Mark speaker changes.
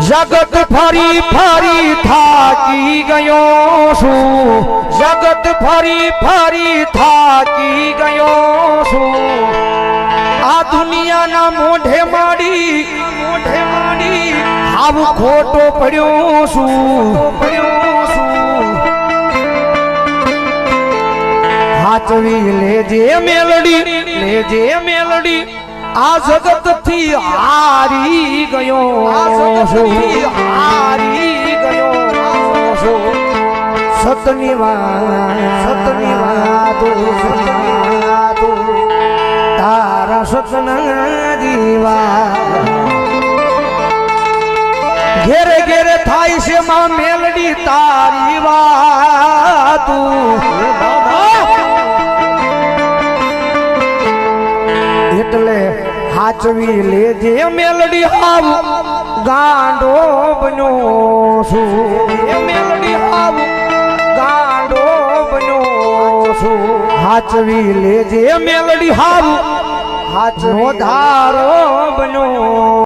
Speaker 1: જગત ફરી ફરી થાકી ગયો છું, જગત ફરી ફરી થાકી ગયો છું। આ દુનિયાના મોઢે માડી હાવ ખોટો પડ્યો છું। હાચવી લેજે મેલડી આ જગત થી હારી ગયો છું। સતની વાત તારા સતના જીવા ઘેરે ઘેરે થાય છે માં મેલડી તારી વાત। એટલે હાચવી લેજે મેલડી હાવ ગાંડો બન્યો છું। મેલડી હાવ ગાંડો બન્યો છું। હાચવી લેજે મેલડી હાવ ધારો બન્યો।